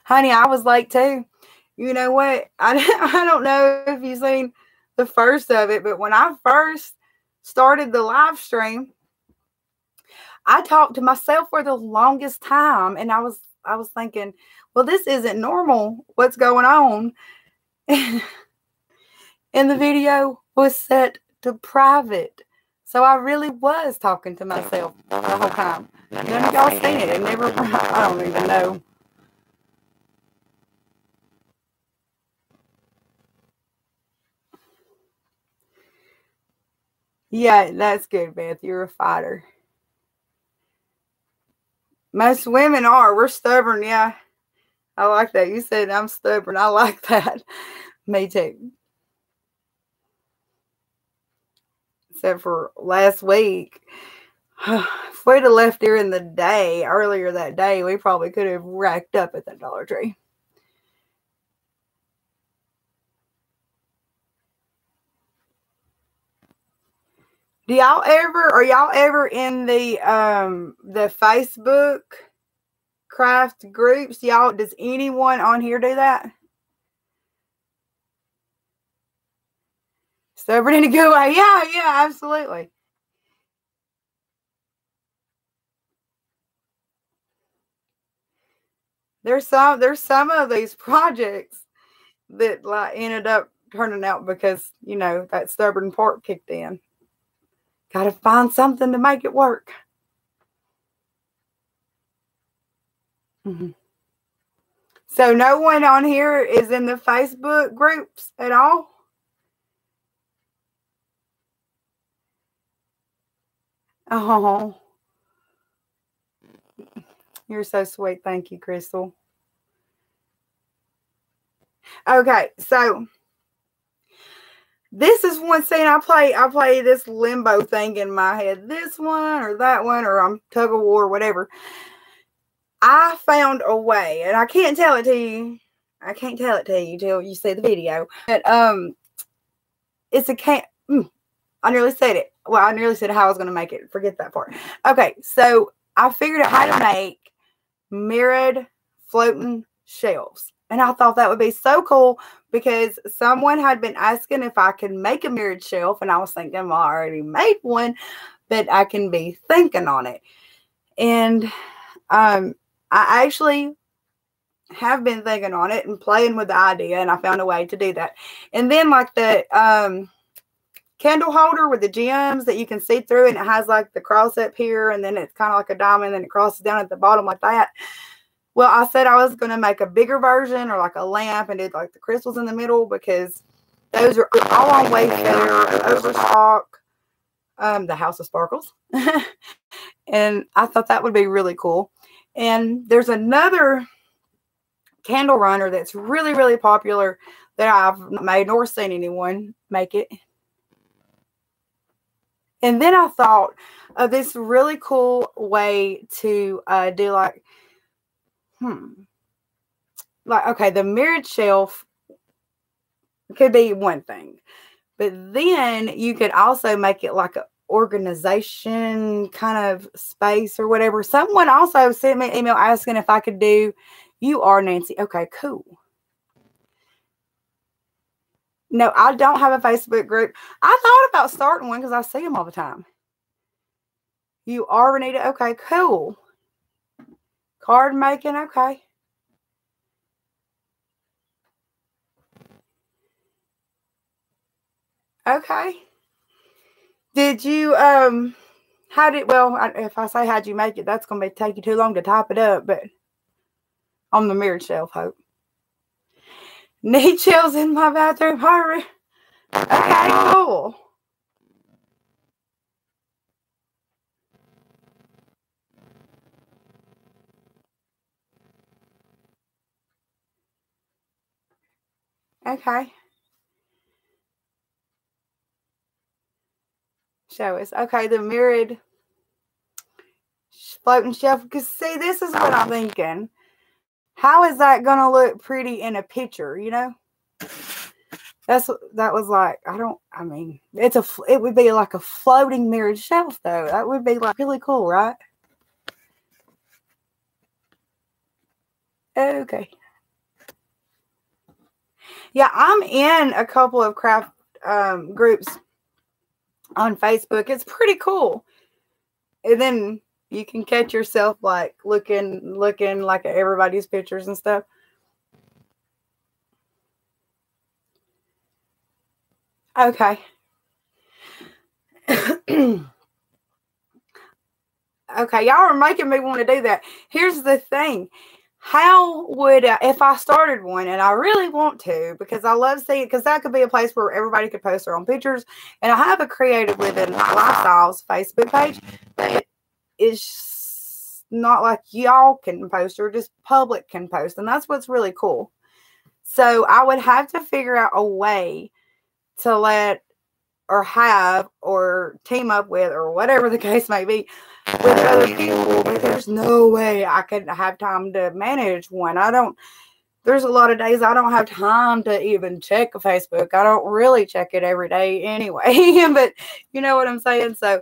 Honey, I was late too. You know what? I don't know if you've seen the first of it, but when I first started the live stream, I talked to myself for the longest time, and I was thinking, well, this isn't normal. What's going on? And the video was set to private. So I really was talking to myself the whole time. None of y'all seen it. It never, I don't even know. Yeah, that's good, Beth. You're a fighter. Most women are. We're stubborn, yeah. I like that. You said I'm stubborn. I like that. Me too. Except for last week. If we'd have left during the day, earlier that day, we probably could have racked up at the Dollar Tree. Are y'all ever in the Facebook craft groups? Does anyone on here do that? Stubborn in a good way. Yeah, absolutely. There's some of these projects that like ended up turning out because, that stubborn part kicked in. Got to find something to make it work. Mm-hmm. So no one on here is in the Facebook groups at all? Oh, you're so sweet. Thank you, Crystal. Okay, so this is one scene I play this limbo thing in my head. This one or that one, or I'm tug of war, whatever. I found a way, and I can't tell it to you. I can't tell it to you till you see the video. But it's a can. I nearly said it. Well, I nearly said how I was going to make it. Forget that part. Okay, so I figured out how to make mirrored floating shelves. And I thought that would be so cool because someone had been asking if I could make a mirrored shelf. And I was thinking, well, I already made one, but I can be thinking on it. And I actually have been thinking on it and playing with the idea. And I found a way to do that. And then like the candle holder with the gems that you can see through, and it has like the cross up here, and then it's kind of like a diamond, and it crosses down at the bottom like that. Well, I said I was going to make a bigger version or like a lamp and did like the crystals in the middle because Those are all on Wayfair, Overstock, the House of Sparkles. And I thought that would be really cool. And there's another candle runner that's really, really popular that I've made nor seen anyone make it. And then I thought of this really cool way to do like, okay, the mirrored shelf could be one thing. But then you could also make it like an organization kind of space or whatever. Someone also sent me an email asking if I could do, you are Nancy. Okay, cool. No, I don't have a Facebook group. I thought about starting one because I see them all the time. You are Renita. Okay, cool. Card making. Okay. Okay. Did you, how did, well, if I say how'd you make it, that's going to take you too long to type it up, but on the mirrored shelf, hope. Need chills in my bathroom, hurry. Okay, cool. Okay. Show us. Okay, the mirrored floating shelf. Because, see, this is what I'm thinking. How is that going to look pretty in a picture, you know? That was like, I mean, it would be like a floating mirrored shelf, though. That would be like really cool, right? Okay. Yeah, I'm in a couple of craft groups on Facebook. It's pretty cool. And then you can catch yourself like looking like at everybody's pictures and stuff. Okay. Okay, y'all are making me want to do that. Here's the thing. How would if I started one, and I really want to, because I love seeing, because that could be a place where everybody could post their own pictures. And I have a Creative Living Lifestyles Facebook page that is not like y'all can post, or just public can post. And that's what's really cool. So I would have to figure out a way to let, or have, or team up with, or whatever the case may be, with other people. But there's no way I could have time to manage one. There's a lot of days I don't have time to even check Facebook. I don't really check it every day anyway. But you know what I'm saying? So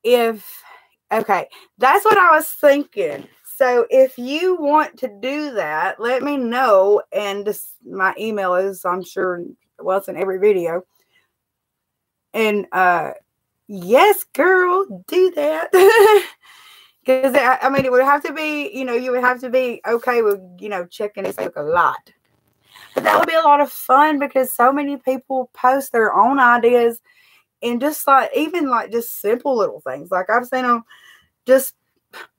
okay, that's what I was thinking. So if you want to do that, let me know. And my email is, I'm sure, well, it's in every video. And yes, girl, do that. Because I mean, it would have to be, you would have to be okay with, checking Facebook a lot. But that would be a lot of fun, because so many people post their own ideas, and just like, even like just simple little things. Like I've seen them just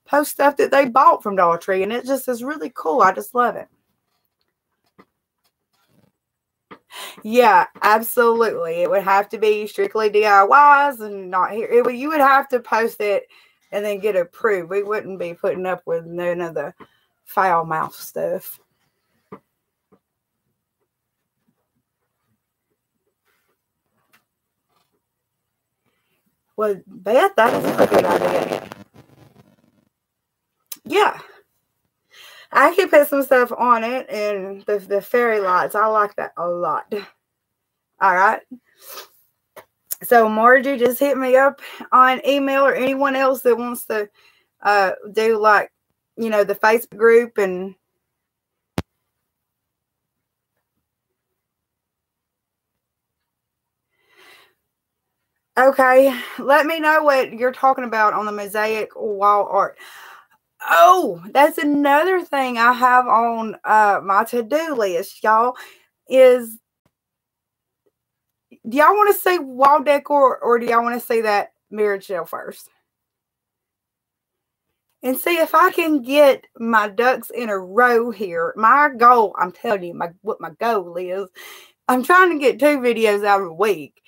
post stuff that they bought from Dollar Tree, and it just is really cool. I just love it. Yeah, absolutely. It would have to be strictly DIYs and not here. You would have to post it and then get approved. We wouldn't be putting up with none of the foul mouth stuff. Well, Beth, that is a good idea. Yeah. I could put some stuff on it, and the fairy lights. I like that a lot. All right. So Margie, just hit me up on email, or anyone else that wants to do like, the Facebook group. And okay, let me know what you're talking about on the mosaic wall art. Oh, that's another thing I have on my to-do list, y'all, is, do y'all want to see wall decor, or do y'all want to see that mirrored shelf first? And see if I can get my ducks in a row here. My goal, I'm telling you, what my goal is I'm trying to get 2 videos out a week.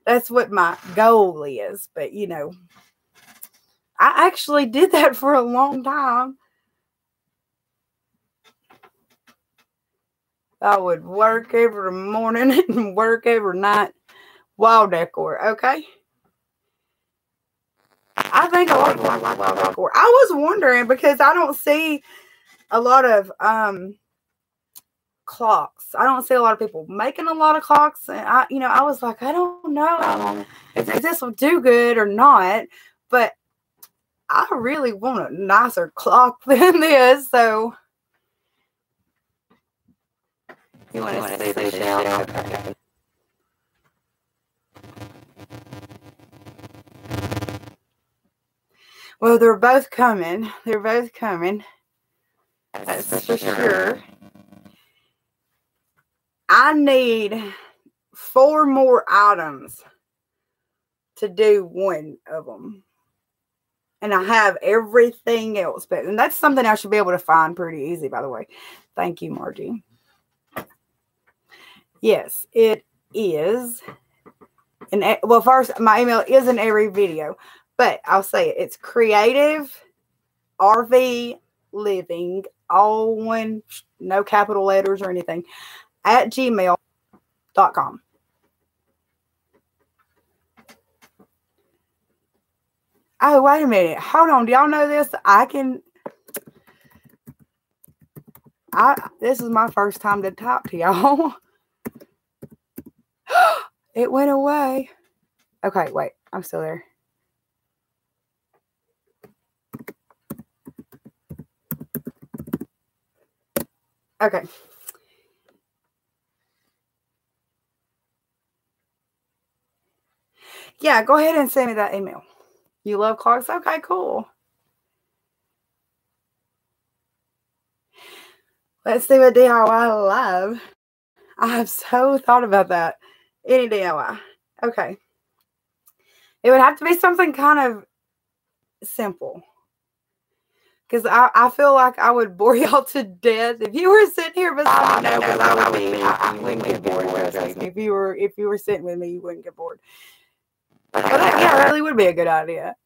That's what my goal is. But, you know, I actually did that for a long time. I would work every morning and work every night. Wall decor, okay? I think a lot of people like wall decor. I was wondering because I don't see a lot of clocks. I don't see a lot of people making a lot of clocks. And I was like, I don't know if this will do good or not. But I really want a nicer clock than this. So you want to see the shell? Okay. Well, they're both coming. They're both coming. That's for sure. I need 4 more items to do one of them. And I have everything else. And that's something I should be able to find pretty easy, by the way. Thank you, Margie. Yes, it is. And well, first, my email is in every video. But I'll say it. It's Creative RV Living, all one, no capital letters or anything, at gmail.com. Oh, wait a minute. Hold on. Do y'all know this? This is my first time to talk to y'all. It went away. Okay, wait. I'm still there. Okay. Yeah, go ahead and send me that email. You love clocks? Okay, cool. Let's see what DIY I love. I have so thought about that. Any DIY. Okay. It would have to be something kind of simple. Because I feel like I would bore y'all to death if you were sitting here beside me. No, because I wouldn't get bored. If you were sitting with me, you wouldn't get bored. But that really would be a good idea.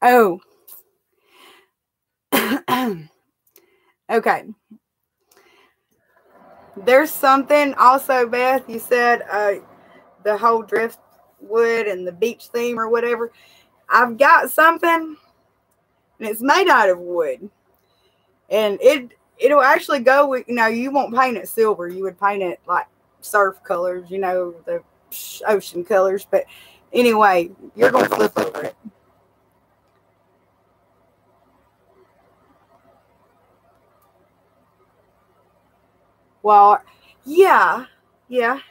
Oh. Okay. There's something also, Beth, you said the whole driftwood and the beach theme or whatever. I've got something, and it's made out of wood. And it'll actually go with, you won't paint it silver. You would paint it like surf colors, the ocean colors. But anyway, you're going to flip over it. Well, yeah. I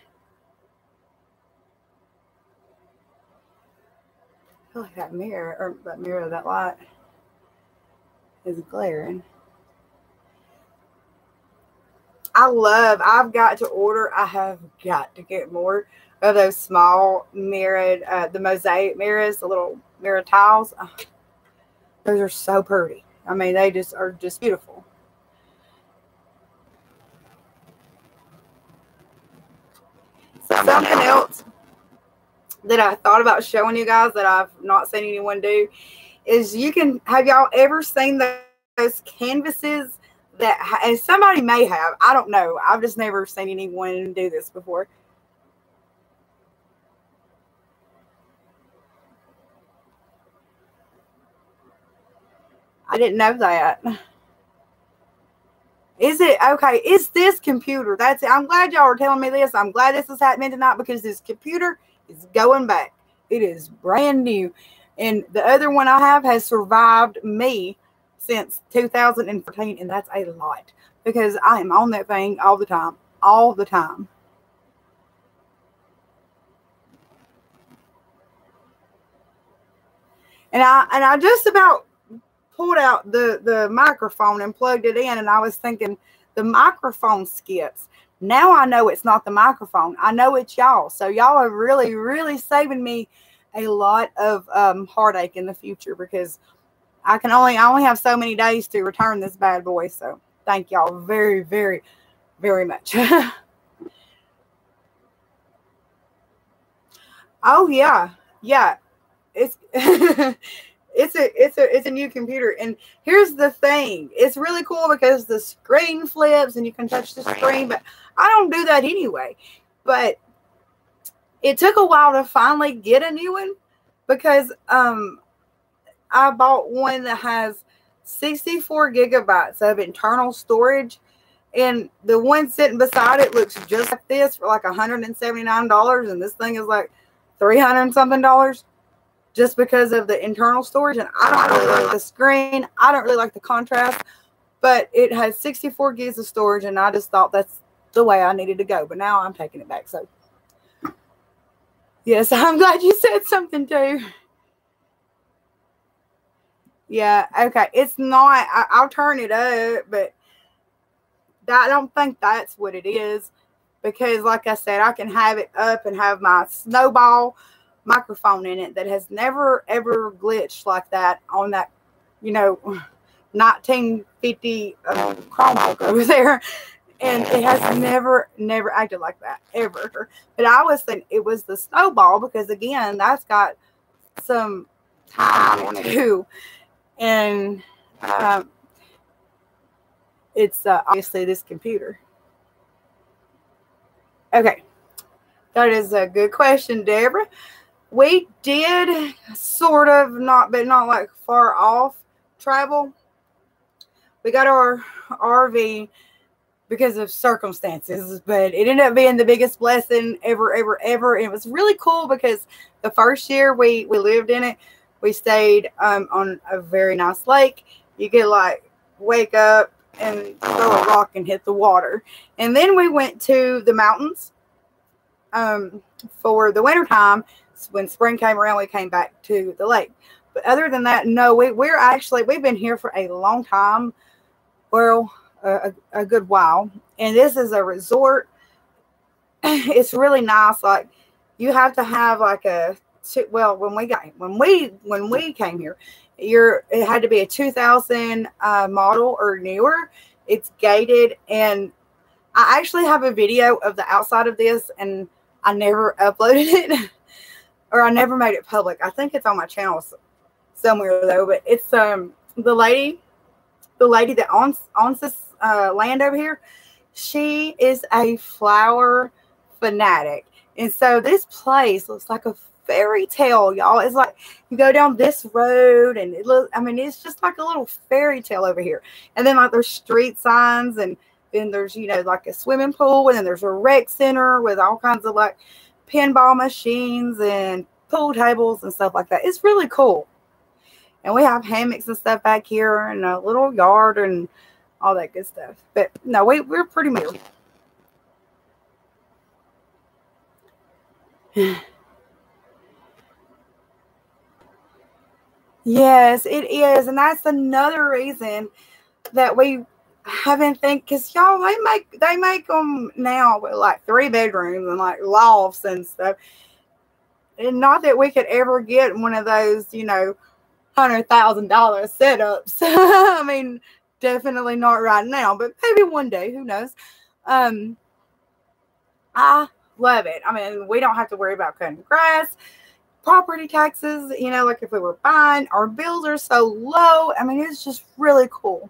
feel like that light is glaring. I've got to get more of those small mirrored, the mosaic mirrors, the little mirror tiles. Those are so pretty. I mean, they are just beautiful. Something else that I thought about showing you guys that I've not seen anyone do is have y'all ever seen those canvases and somebody may have, I don't know. I've just never seen anyone do this before. I didn't know that. Is it okay? Is this computer? That's it. I'm glad y'all are telling me this. I'm glad this is happening tonight because this computer is going back. It is brand new. And the other one I have has survived me since 2014. And that's a lot because I am on that thing all the time. All the time. And I just about pulled out the microphone and plugged it in, and I was thinking the microphone skips. Now I know it's not the microphone. I know it's y'all. So y'all are really, really saving me a lot of heartache in the future because I only have so many days to return this bad boy. So thank y'all very, very, very much. Oh yeah. Yeah. It's it's a new computer. And here's the thing. It's really cool because the screen flips and you can touch the screen, but I don't do that anyway. But it took a while to finally get a new one because I bought one that has 64 gigabytes of internal storage, and the one sitting beside it looks just like this for like $179, and this thing is like $300 something just because of the internal storage. And I don't really like the screen. I don't really like the contrast, but it has 64 gigs of storage, and I just thought that's the way I needed to go. But now I'm taking it back. So yes, I'm glad you said something too. Yeah, okay. It's not, I'll turn it up, but I don't think that's what it is. Because like I said, I can have it up and have my snowball microphone in it that has never, ever glitched like that on that, 1950 Chromebook over there. And it has never acted like that, ever. But I was thinking it was the snowball because, again, that's got some time on it, too. And it's obviously this computer. Okay. That is a good question, Deborah. We did sort of, not like far off travel. We got our RV because of circumstances, but it ended up being the biggest blessing ever. And it was really cool because the first year we lived in it, we stayed on a very nice lake. You could like wake up and throw a rock and hit the water. And then we went to the mountains for the winter time. When spring came around, we came back to the lake. But other than that, no, we've been here for a long time. Well, a good while. And this is a resort. It's really nice. Like, you have to have like when we came here, it had to be a 2000 model or newer. It's gated, and I actually have a video of the outside of this, and I never uploaded it, or I never made it public. I think it's on my channel somewhere though. But it's the lady that owns this land over here. She is a flower fanatic, and so this place looks like a fairy tale, y'all. It's like you go down this road and it's just like a little fairy tale over here. And then like there's street signs, and then there's like a swimming pool, and then there's a rec center with all kinds of like pinball machines and pool tables and stuff like that. It's really cool. And we have hammocks and stuff back here, and a little yard and all that good stuff. But no, we're pretty much Yes, it is. And that's another reason that we haven't because y'all, they make them now with like 3 bedrooms and like lofts and stuff. And not that we could ever get one of those, $100,000 setups. I mean, definitely not right now, but maybe one day, who knows? I love it. I mean, we don't have to worry about cutting grass. Property taxes, like if we were buying, our bills are so low. I mean, it's just really cool.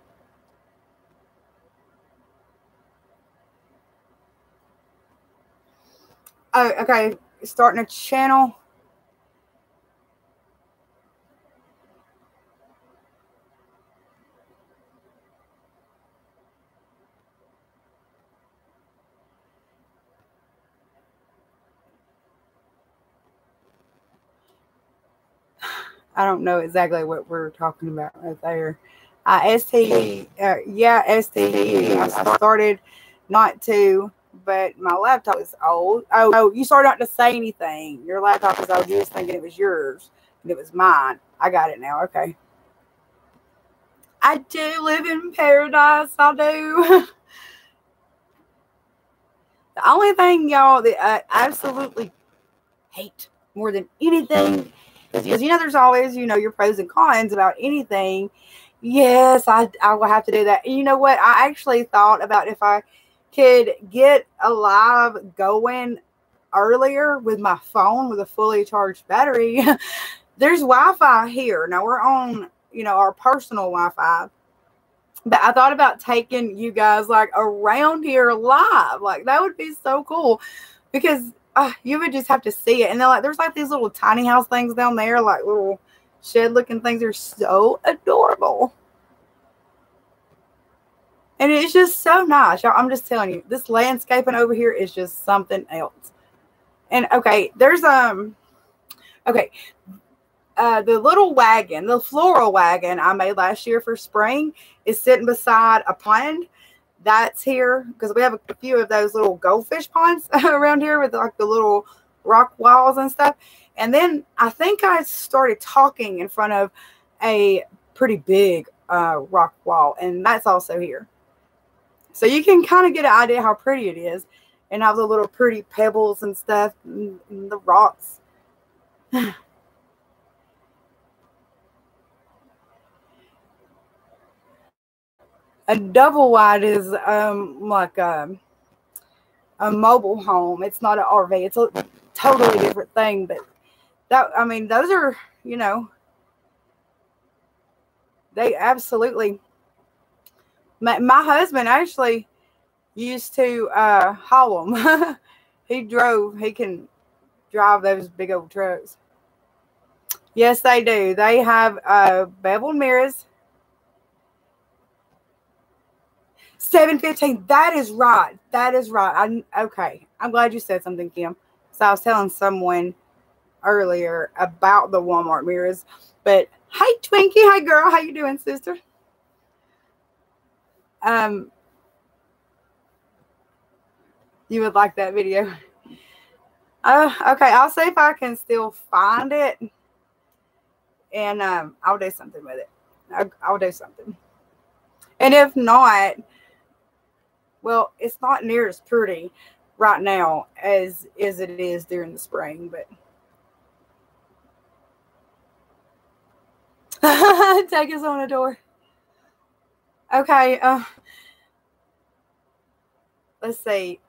Oh, okay. Starting a channel. I don't know exactly what we're talking about right there. STE. I started not to, but my laptop is old. Oh, you started not to say anything. Your laptop is old. You was thinking it was yours, and it was mine. I got it now. Okay. I do live in paradise. I do. The only thing, y'all, that I absolutely hate more than anything Because, there's always, your pros and cons about anything. Yes, I will have to do that. And you know what? I actually thought about if I could get a live going earlier with my phone with a fully charged battery. There's Wi-Fi here. Now we're on, our personal Wi-Fi. But I thought about taking you guys like around here live. Like that would be so cool because you would just have to see it. And then there's like these little tiny house things down there, like little shed looking things. They're so adorable. And it's just so nice. Y'all, I'm just telling you, this landscaping over here is just something else. And okay, there's okay. The little wagon, the floral wagon I made last year for spring is sitting beside a pond that's here because we have a few of those little goldfish ponds around here with like the little rock walls and stuff. And then I think I started talking in front of a pretty big rock wall, and that's also here. So you can kind of get an idea how pretty it is and all the little pretty pebbles and stuff and the rocks. A double wide is like a mobile home. It's not an RV. It's a totally different thing. But those are, they absolutely. My husband actually used to haul them. He can drive those big old trucks. Yes, they do. They have beveled mirrors. 7:15. That is right. That is right. Okay. I'm glad you said something, Kim. So I was telling someone earlier about the Walmart mirrors. But hey, Twinkie. Hey, girl. How you doing, sister? You would like that video. Okay. I'll see if I can still find it. And I'll do something with it. I'll do something. And if not, well, it's not near as pretty right now as it is during the spring, but take us on a tour. Okay, let's see.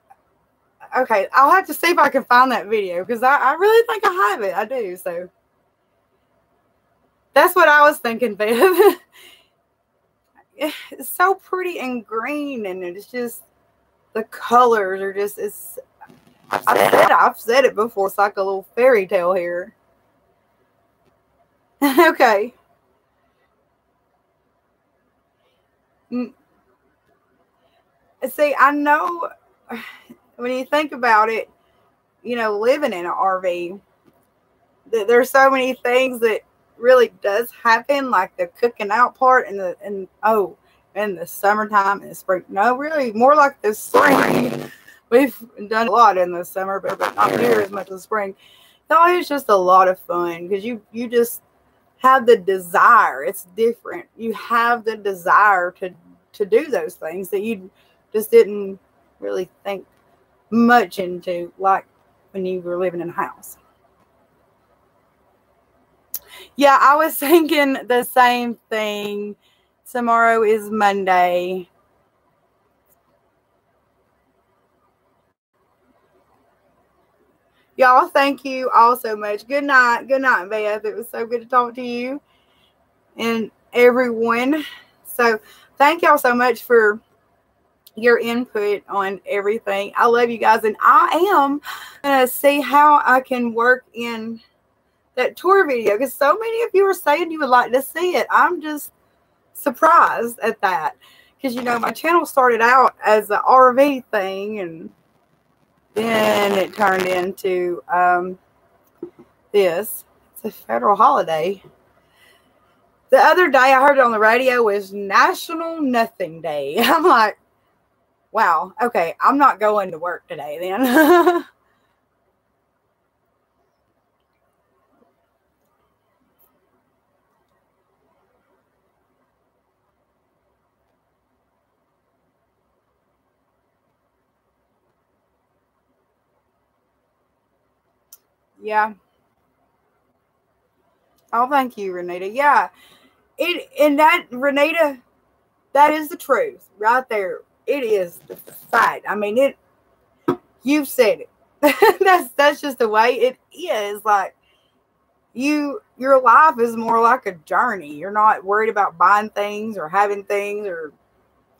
Okay, I'll have to see if I can find that video because I really think I have it. I do, so that's what I was thinking, Bev. It's so pretty and green, and it's just the colors are just I've said it before. It's like a little fairy tale here. Okay. See, I know when you think about it, living in an RV, there's so many things that really does happen, like the cooking out part in the summertime and the spring. No, really, more like the spring. We've done a lot in the summer, but not near as much as the spring. No, it's just a lot of fun because you just have the desire. It's different. You have the desire to do those things that you just didn't really think much into, like when you were living in a house. Yeah, I was thinking the same thing. Tomorrow is Monday. Y'all, thank you all so much. Good night. Good night, Beth. It was so good to talk to you and everyone. So thank y'all so much for your input on everything. I love you guys, and I am going to see how I can work in that tour video because so many of you are saying you would like to see it. I'm just surprised at that because, my channel started out as an RV thing, and then it turned into this. It's a federal holiday. The other day I heard it on the radio was National Nothing Day. I'm like, wow, okay, I'm not going to work today then. Yeah. Oh, thank you, Renita. Yeah. And that, Renita, that is the truth right there. It is the fact. I mean, you've said it. That's just the way it is. Like, your life is more like a journey. You're not worried about buying things or having things,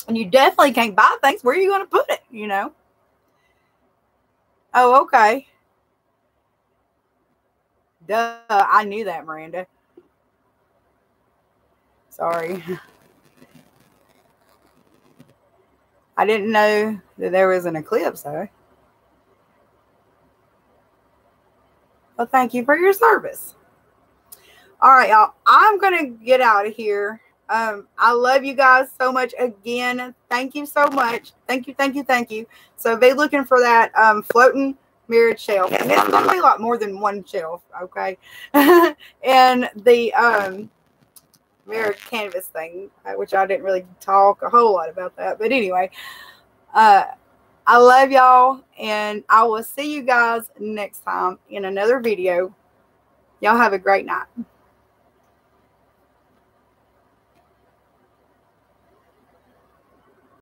and you definitely can't buy things. Where are you going to put it, you know? Oh, okay. Duh, I knew that, Miranda. Sorry. I didn't know that there was an eclipse, though. Well, thank you for your service. All right, y'all. I'm going to get out of here. I love you guys so much. Again, thank you so much. Thank you, thank you, thank you. So be looking for that floating mirrored shelf. And it's going to be a lot more than one shelf, okay? And the mirrored canvas thing, which I didn't really talk a whole lot about that. But anyway, I love y'all, and I will see you guys next time in another video. Y'all have a great night.